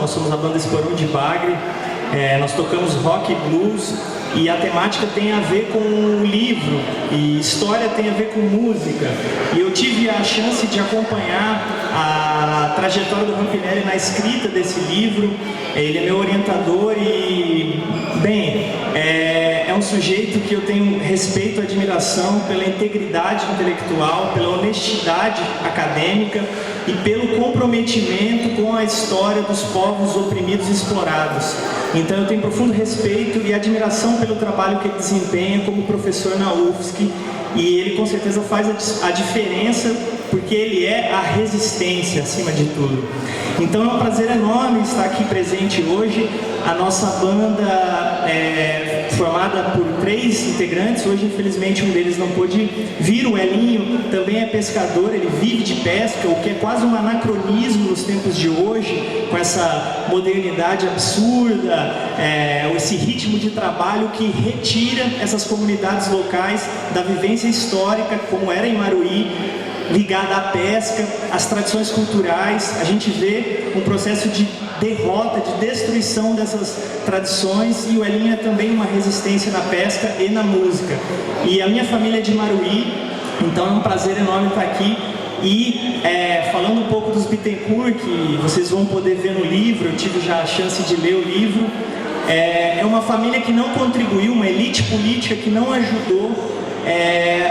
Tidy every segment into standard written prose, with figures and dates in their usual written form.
nós somos a banda Esporão de Bagre, nós tocamos rock e blues, e a temática tem a ver com o livro, e história tem a ver com música. E eu tive a chance de acompanhar a trajetória do Rampinelli na escrita desse livro. Ele é meu orientador e, bem, é um sujeito que eu tenho respeito e admiração pela integridade intelectual, pela honestidade acadêmica e pelo comprometimento com a história dos povos oprimidos e explorados. Então eu tenho profundo respeito e admiração pelo trabalho que ele desempenha como professor na UFSC, e ele com certeza faz a diferença, porque ele é a resistência acima de tudo. Então é um prazer enorme estar aqui presente hoje. A nossa banda é formada por 3 integrantes. Hoje, infelizmente, um deles não pôde vir. O Elinho também é pescador, ele vive de pesca, o que é quase um anacronismo nos tempos de hoje, com essa modernidade absurda, esse ritmo de trabalho que retira essas comunidades locais da vivência histórica, como era em Maruí, ligada à pesca, às tradições culturais. A gente vê um processo de derrota, de destruição dessas tradições, e o Elinho é também uma resistência na pesca e na música. E a minha família é de Maruí, então é um prazer enorme estar aqui. E falando um pouco dos Bittencourt, que vocês vão poder ver no livro, eu tive já a chance de ler o livro, é uma família que não contribuiu, uma elite política que não ajudou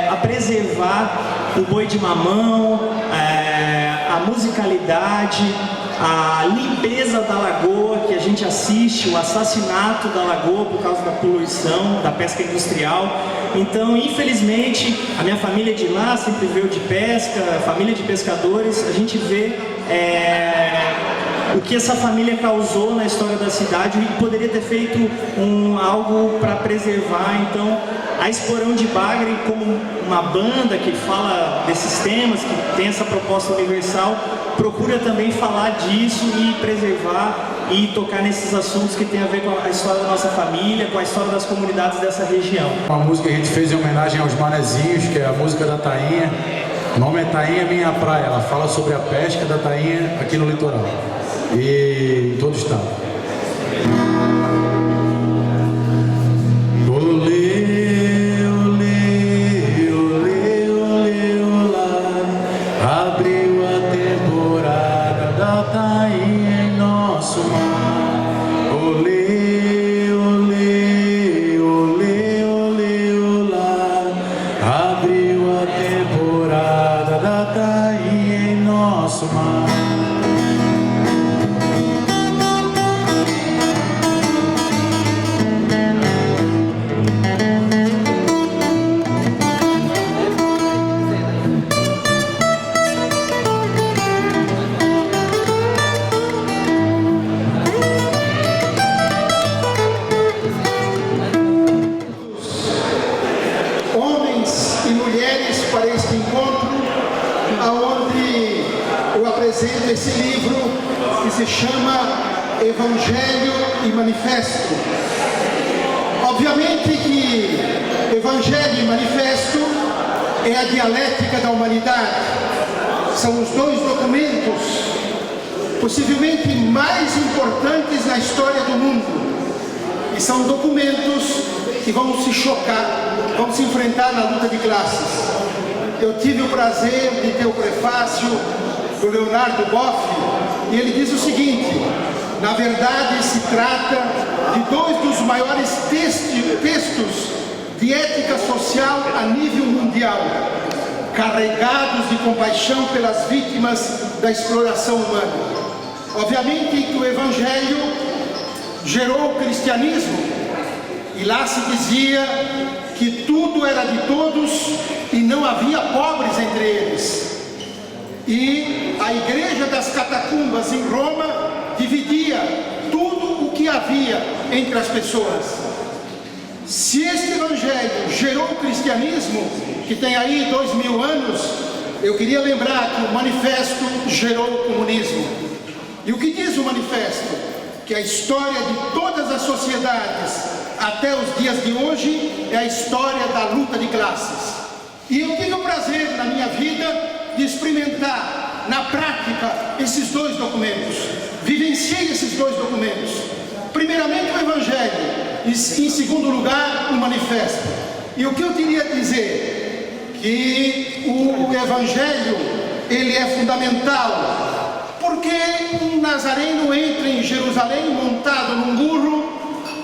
a preservar o boi de mamão, a musicalidade, a limpeza da lagoa que a gente assiste, o assassinato da lagoa por causa da poluição, da pesca industrial. Então, infelizmente, a minha família de lá sempre veio de pesca, família de pescadores. A gente vê o que essa família causou na história da cidade, e poderia ter feito algo para preservar. Então, a Esporão de Bagre, como uma banda que fala desses temas, que tem essa proposta universal, procura também falar disso e preservar e tocar nesses assuntos que tem a ver com a história da nossa família, com a história das comunidades dessa região. Uma música que a gente fez em homenagem aos manezinhos, que é a música da tainha. O nome é Tainha Minha Praia. Ela fala sobre a pesca da tainha aqui no litoral e em todo o estado. Esse livro que se chama Evangelho e Manifesto. Obviamente que Evangelho e Manifesto é a dialética da humanidade. São os 2 documentos possivelmente mais importantes na história do mundo. E são documentos que vão se chocar, vão se enfrentar na luta de classes. Eu tive o prazer de ter o prefácio do Leonardo Boff, e ele diz o seguinte: na verdade se trata de 2 dos maiores textos de ética social a nível mundial, carregados de compaixão pelas vítimas da exploração humana. Obviamente que o Evangelho gerou o cristianismo, e lá se dizia que tudo era de todos e não havia pobres entre eles. E a igreja das catacumbas em Roma dividia tudo o que havia entre as pessoas. Se este evangelho gerou o cristianismo, que tem aí 2000 anos, eu queria lembrar que o manifesto gerou o comunismo. E o que diz o manifesto? Que a história de todas as sociedades até os dias de hoje é a história da luta de classes. E eu tive o prazer na minha vida de experimentar na prática esses 2 documentos, vivenciar Vivenciei esses dois documentos. Primeiramente o Evangelho e, em segundo lugar, o Manifesto. E o que eu queria dizer? Que o Evangelho, ele é fundamental, porque um nazareno entra em Jerusalém montado num burro,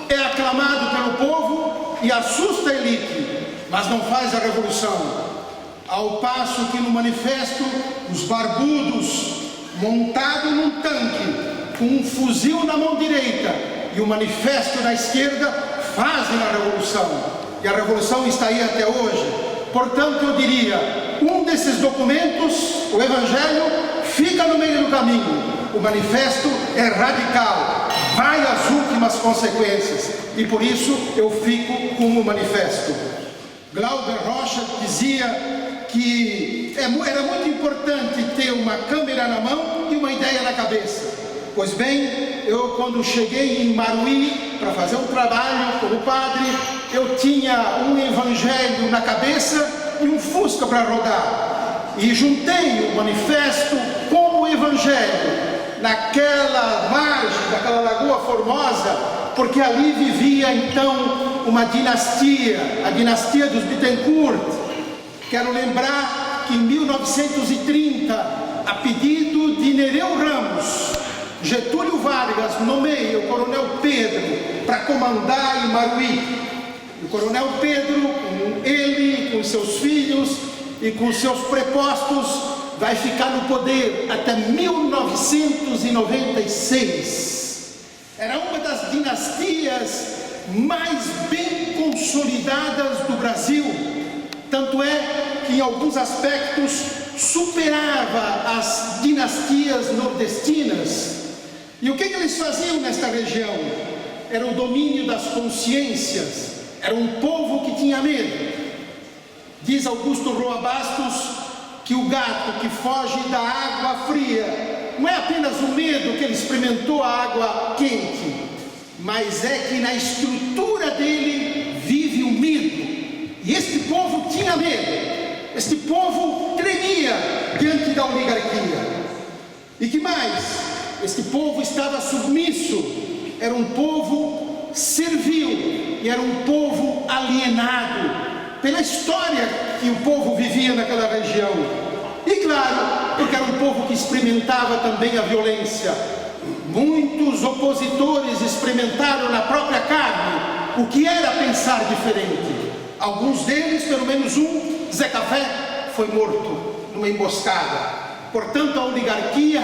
é aclamado pelo povo e assusta a elite, mas não faz a revolução. Ao passo que no Manifesto, os barbudos, montados num tanque, com um fuzil na mão direita e o Manifesto na esquerda, fazem a revolução. E a revolução está aí até hoje. Portanto, eu diria, um desses documentos, o Evangelho, fica no meio do caminho. O Manifesto é radical, vai às últimas consequências. E por isso eu fico com o Manifesto. Glauber Rocha dizia que era muito importante ter uma câmera na mão e uma ideia na cabeça. Pois bem, eu quando cheguei em Maruí para fazer um trabalho como padre, eu tinha um Evangelho na cabeça e um Fusca para rodar. E juntei o Manifesto com o Evangelho naquela margem, daquela Lagoa Formosa, porque ali vivia então uma dinastia, a dinastia dos Bittencourt. Quero lembrar que em 1930, a pedido de Nereu Ramos, Getúlio Vargas nomeia o Coronel Pedro para comandar em Maruí. O Coronel Pedro, com ele, com seus filhos e com seus prepostos, vai ficar no poder até 1996. Era uma das dinastias mais bem consolidadas do Brasil. Tanto é que em alguns aspectos superava as dinastias nordestinas. E o que eles faziam nesta região? Era o domínio das consciências, era um povo que tinha medo. Diz Augusto Roa Bastos que o gato que foge da água fria não é apenas o medo que ele experimentou a água quente, mas é que na estrutura dele vive o medo. E este povo tinha medo, este povo tremia diante da oligarquia. E que mais? Este povo estava submisso, era um povo servil e era um povo alienado pela história que o povo vivia naquela região. E claro, porque era um povo que experimentava também a violência. Muitos opositores experimentaram na própria carne o que era pensar diferente. Alguns deles, pelo menos um, Zé Café, foi morto numa emboscada. Portanto, a oligarquia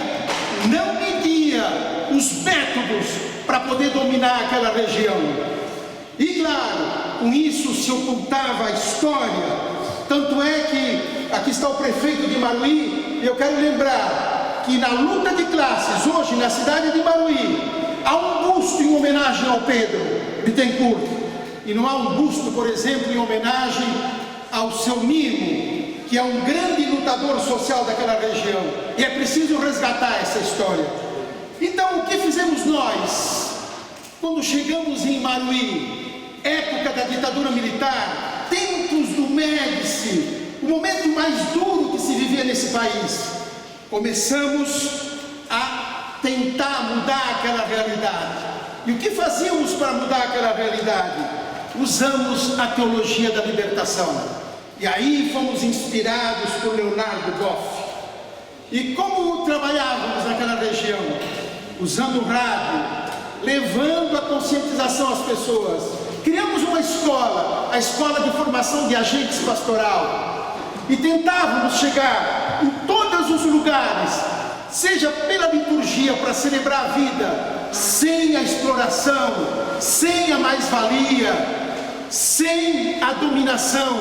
não media os métodos para poder dominar aquela região. E claro, com isso se ocultava a história. Tanto é que aqui está o prefeito de Maruí, e eu quero lembrar que na luta de classes, hoje na cidade de Maruí, há um busto em homenagem ao Pedro Bittencourt. E não há um busto, por exemplo, em homenagem ao seu Mimo, que é um grande lutador social daquela região. E é preciso resgatar essa história. Então, o que fizemos nós? Quando chegamos em Maruí, época da ditadura militar, tempos do Médici, o momento mais duro que se vivia nesse país, começamos a tentar mudar aquela realidade. E o que fazíamos para mudar aquela realidade? Usamos a teologia da libertação. E aí fomos inspirados por Leonardo Boff. E como trabalhávamos naquela região? Usando o rádio, levando a conscientização às pessoas. Criamos uma escola, a Escola de Formação de Agentes Pastoral. E tentávamos chegar em todos os lugares, seja pela liturgia para celebrar a vida, sem a exploração, sem a mais-valia, sem a dominação,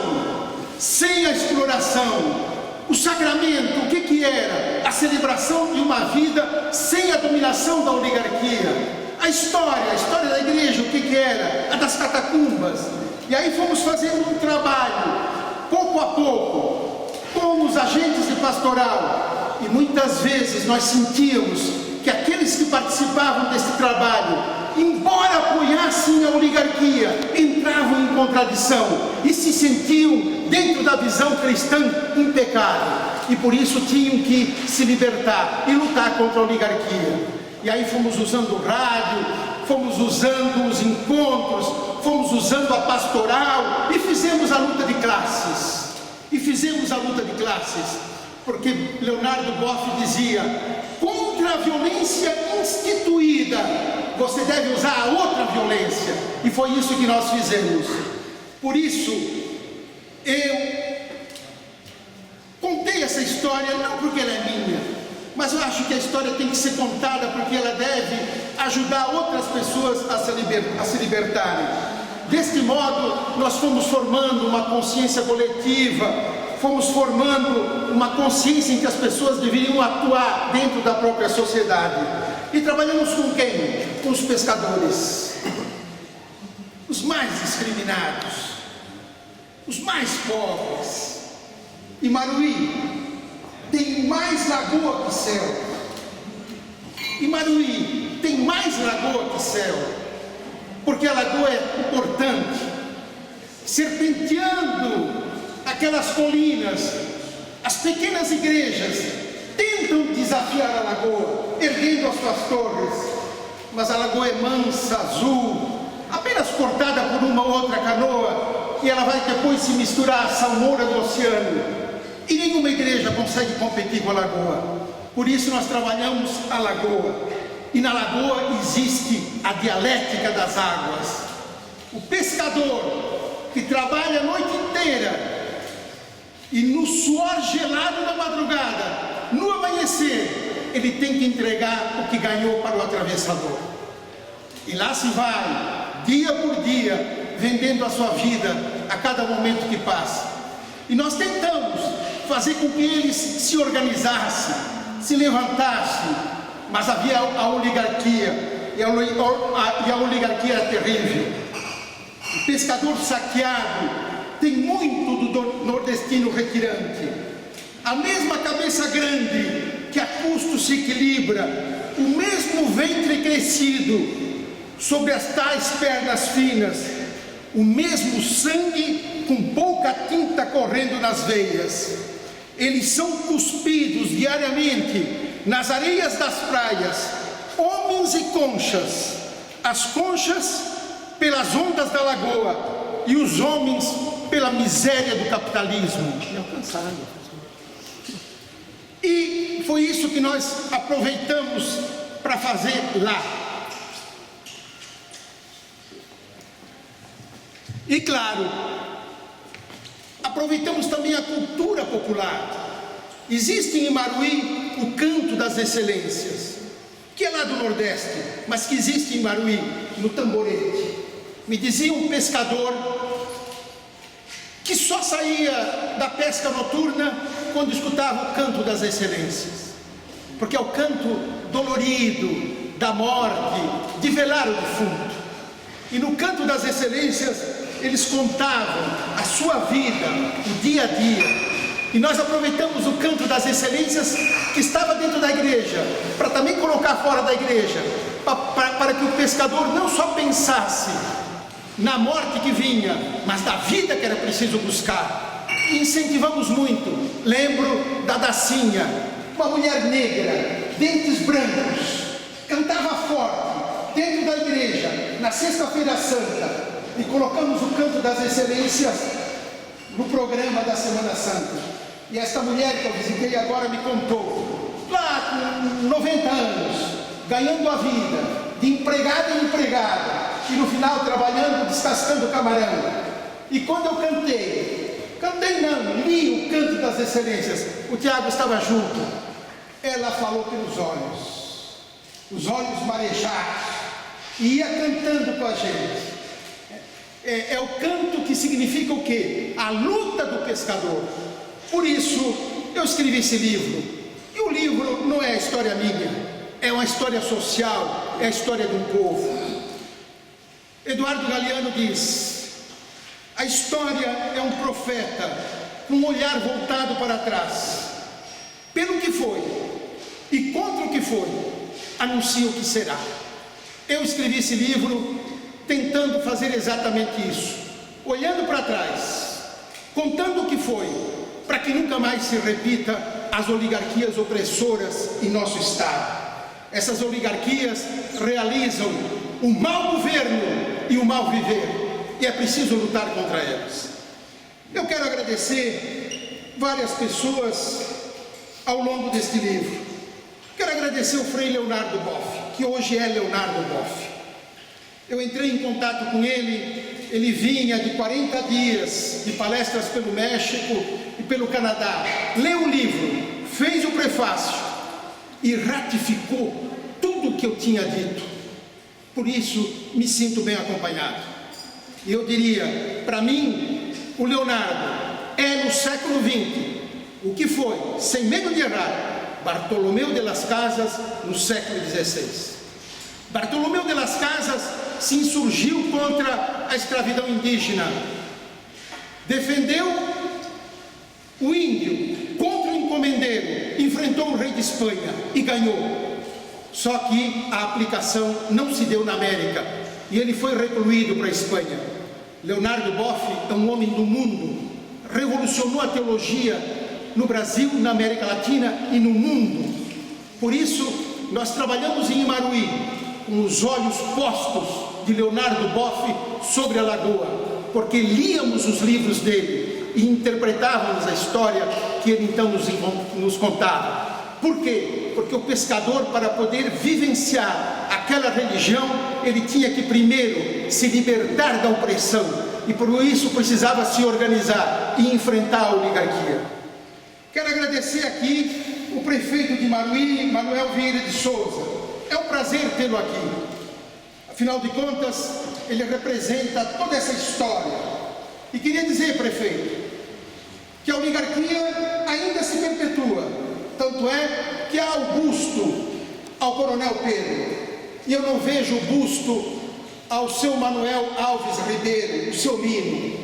sem a exploração. O sacramento, o que era? A celebração de uma vida sem a dominação da oligarquia. A história da igreja, o que era? A das catacumbas. E aí fomos fazendo um trabalho, pouco a pouco, com os agentes de pastoral. E muitas vezes nós sentíamos que aqueles que participavam desse trabalho, embora apoiassem a oligarquia, entravam em contradição e se sentiam, dentro da visão cristã, em pecado. E por isso tinham que se libertar e lutar contra a oligarquia. E aí fomos usando o rádio, fomos usando os encontros, fomos usando a pastoral e fizemos a luta de classes. Porque Leonardo Boff dizia: contra a violência instituída, você deve usar a outra violência. E foi isso que nós fizemos. Por isso, eu contei essa história, não porque ela é minha, mas eu acho que a história tem que ser contada porque ela deve ajudar outras pessoas a se libertarem. Deste modo, nós fomos formando uma consciência coletiva, fomos formando uma consciência em que as pessoas deveriam atuar dentro da própria sociedade. E trabalhamos com quem? Com os pescadores, os mais discriminados, os mais pobres. Imaruí tem mais lagoa que céu. Imaruí tem mais lagoa que céu, porque a lagoa é importante. Serpenteando aquelas colinas, as pequenas igrejas tentam desafiar a lagoa, erguendo as suas torres, mas a lagoa é mansa, azul, apenas cortada por uma ou outra canoa, e ela vai depois se misturar à salmoura do oceano. E nenhuma igreja consegue competir com a lagoa. Por isso nós trabalhamos a lagoa. E na lagoa existe a dialética das águas. O pescador que trabalha a noite inteira e no suor gelado da madrugada, no amanhecer, ele tem que entregar o que ganhou para o atravessador. E lá se vai, dia por dia, vendendo a sua vida a cada momento que passa. E nós tentamos fazer com que eles se organizassem, se levantassem, mas havia a oligarquia, e a oligarquia era terrível. O pescador saqueado tem muito do nordestino retirante. A mesma cabeça grande que a custo se equilibra, o mesmo ventre crescido sobre as tais pernas finas, o mesmo sangue com pouca tinta correndo nas veias. Eles são cuspidos diariamente nas areias das praias, homens e conchas, as conchas pelas ondas da lagoa e os homens pela miséria do capitalismo. E foi isso que nós aproveitamos para fazer lá. E claro, aproveitamos também a cultura popular. Existe em Imaruí o canto das excelências, que é lá do Nordeste, mas que existe em Imaruí, no Tamborete. Me dizia um pescador que só saía da pesca noturna quando escutava o canto das excelências, porque é o canto dolorido da morte, de velar o defunto. E no canto das excelências eles contavam a sua vida, o dia a dia. E nós aproveitamos o canto das excelências que estava dentro da igreja, para também colocar fora da igreja, para que o pescador não só pensasse na morte que vinha, mas da vida que era preciso buscar. E incentivamos muito. Lembro da Dacinha, uma mulher negra, dentes brancos, cantava forte, dentro da igreja, na Sexta-feira Santa, e colocamos o canto das excelências no programa da Semana Santa. E esta mulher que eu visitei agora me contou, lá com 90 anos, ganhando a vida, de empregada em empregada, e no final trabalhando, descascando camarão. E quando eu cantei não, li o canto das excelências, o Tiago estava junto, ela falou pelos olhos, os olhos marejados, e ia cantando com a gente. É o canto que significa o quê? A luta do pescador. Por isso, eu escrevi esse livro. E o livro não é a história minha, é uma história social, é a história de um povo. Eduardo Galeano diz: a história é um profeta com um olhar voltado para trás. Pelo que foi e contra o que foi, anuncia o que será. Eu escrevi esse livro tentando fazer exatamente isso, olhando para trás, contando o que foi, para que nunca mais se repita as oligarquias opressoras em nosso estado. Essas oligarquias realizam o mau governo e o mau viver, e é preciso lutar contra elas. Eu quero agradecer várias pessoas ao longo deste livro. Quero agradecer o Frei Leonardo Boff, que hoje é Leonardo Boff. Eu entrei em contato com ele vinha de 40 dias de palestras pelo México e pelo Canadá, leu o livro, fez o prefácio e ratificou tudo o que eu tinha dito. Por isso, me sinto bem acompanhado. E eu diria, para mim, o Leonardo é no século XX o que foi, sem medo de errar, Bartolomeu de las Casas no século XVI. Bartolomeu de las Casas se insurgiu contra a escravidão indígena, defendeu o índio contra o encomendeiro, enfrentou o rei de Espanha e ganhou. Só que a aplicação não se deu na América e ele foi recluído para a Espanha. Leonardo Boff é um homem do mundo, revolucionou a teologia no Brasil, na América Latina e no mundo. Por isso, nós trabalhamos em Imaruí com os olhos postos de Leonardo Boff sobre a lagoa, porque líamos os livros dele e interpretávamos a história que ele então nos contava. Por quê? Porque o pescador, para poder vivenciar aquela religião, ele tinha que primeiro se libertar da opressão e por isso precisava se organizar e enfrentar a oligarquia. Quero agradecer aqui o prefeito de Imaruí, Manuel Vieira de Souza. É um prazer tê-lo aqui. Afinal de contas, ele representa toda essa história. E queria dizer, prefeito, que a oligarquia ainda se perpetua. Tanto é que há o busto ao coronel Pedro. E eu não vejo o busto ao seu Manuel Alves Ribeiro, o seu Mino.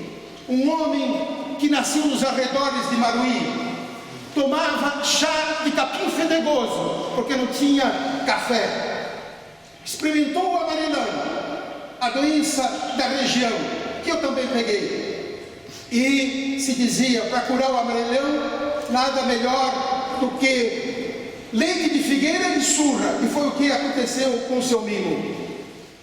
Um homem que nasceu nos arredores de Imaruí. Tomava chá de capim fedegoso, porque não tinha café. Experimentou o amarelão, a doença da região, que eu também peguei. E se dizia, para curar o amarelão, nada melhor do que leite de figueira e surra. E foi o que aconteceu com o seu Mimo.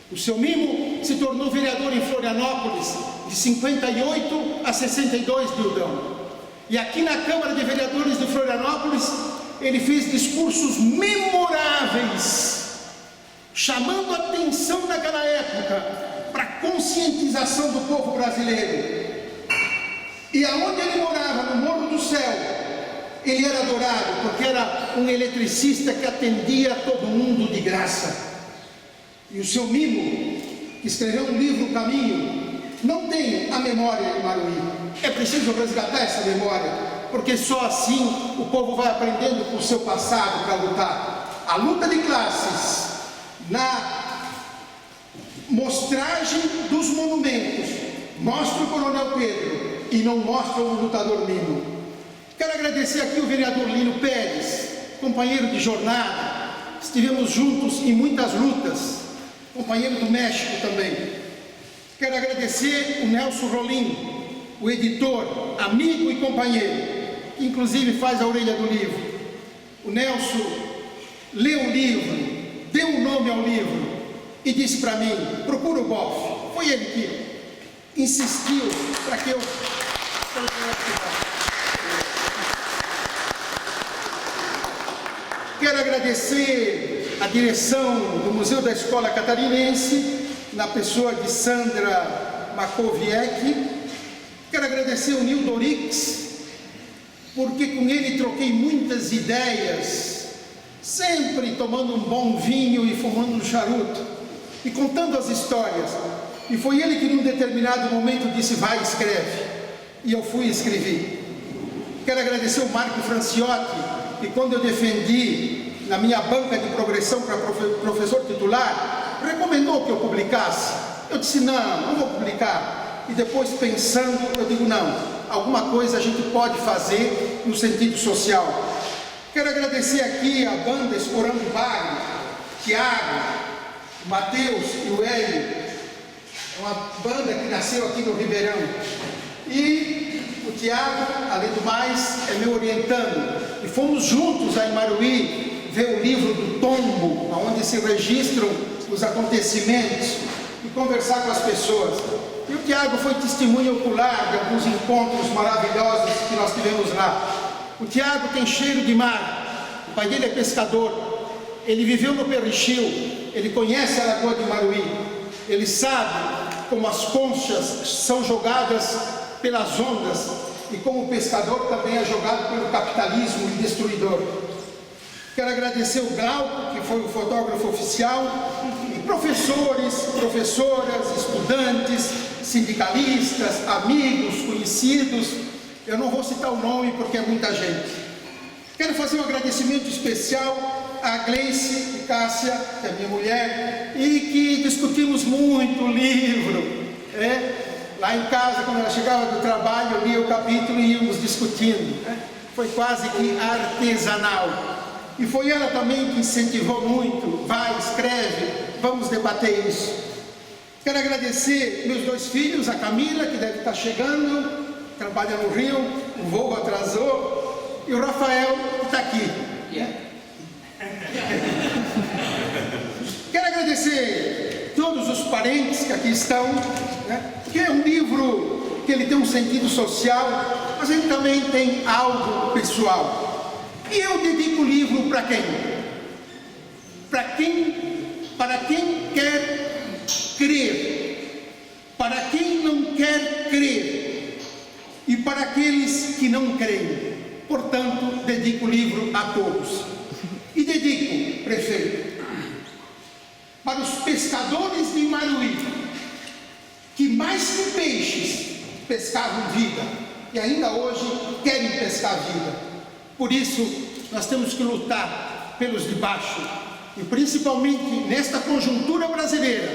O seu Mimo se tornou vereador em Florianópolis de 58 a 62 de Udão. E aqui na Câmara de Vereadores de Florianópolis, ele fez discursos memoráveis, chamando a atenção naquela época para a conscientização do povo brasileiro. E aonde ele morava, no Morro do Céu, ele era adorado, porque era um eletricista que atendia todo mundo de graça. E o seu Mimo, que escreveu um livro, O Caminho, não tem a memória de Imaruí. É preciso resgatar essa memória, porque só assim o povo vai aprendendo com o seu passado para lutar. A luta de classes, na mostragem dos monumentos, mostra o coronel Pedro e não mostra o lutador Mino. Quero agradecer aqui o vereador Lino Pérez, companheiro de jornada. Estivemos juntos em muitas lutas, companheiro do México também. Quero agradecer o Nelson Rolim, o editor, amigo e companheiro, que inclusive faz a orelha do livro. O Nelson leu o livro, deu um nome ao livro e disse para mim, procura o Boff. Foi ele que insistiu para que eu... Quero agradecer a direção do Museu da Escola Catarinense, na pessoa de Sandra Makoviec. Quero agradecer o Nildo Orix, porque com ele troquei muitas ideias, sempre tomando um bom vinho e fumando um charuto, e contando as histórias. E foi ele que num determinado momento disse, vai, escreve. E eu fui e escrevi. Quero agradecer o Marco Franciotti, que quando eu defendi na minha banca de progressão para professor titular, recomendou que eu publicasse. Eu disse, não vou publicar. E depois pensando, eu digo, não, alguma coisa a gente pode fazer no sentido social. Quero agradecer aqui a banda Explorando Vale, Tiago, o Matheus e o Hélio. É uma banda que nasceu aqui no Ribeirão. E o Tiago, além do mais, é meu orientando. E fomos juntos a Imaruí ver o livro do tombo, onde se registram os acontecimentos, e conversar com as pessoas. E o Tiago foi testemunha ocular de alguns encontros maravilhosos que nós tivemos lá. O Tiago tem cheiro de mar, o pai dele é pescador, ele viveu no Perrichil, ele conhece a Lagoa de Maruí, ele sabe como as conchas são jogadas pelas ondas e como o pescador também é jogado pelo capitalismo destruidor. Quero agradecer o Glauco, que foi o fotógrafo oficial, e professores, professoras, estudantes, sindicalistas, amigos, conhecidos. Eu não vou citar o nome porque é muita gente. Quero fazer um agradecimento especial a Gleice e Cássia, que é minha mulher, e que discutimos muito o livro. Lá em casa, quando ela chegava do trabalho, eu lia o capítulo e íamos discutindo. Foi quase que artesanal. E foi ela também que incentivou muito. Vai, escreve, vamos debater isso. Quero agradecer meus 2 filhos, a Camila, que deve estar chegando, trabalha no Rio, o voo atrasou, e o Rafael, que está aqui. Quero agradecer todos os parentes que aqui estão, porque é um livro que ele tem um sentido social, mas ele também tem algo pessoal. E eu dedico o livro para quem? Para quem quer crer, para quem não quer crer e para aqueles que não creem. Portanto, dedico o livro a todos. E dedico, prefeito, para os pescadores de Maruí, que mais que peixes pescavam vida e ainda hoje querem pescar vida. Por isso, nós temos que lutar pelos de baixo, e principalmente nesta conjuntura brasileira,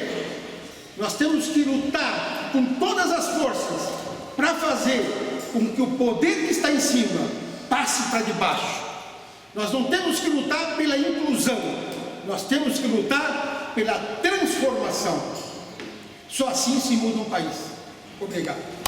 nós temos que lutar com todas as forças para fazer com que o poder que está em cima passe para debaixo. Nós não temos que lutar pela inclusão, nós temos que lutar pela transformação. Só assim se muda um país. Obrigado.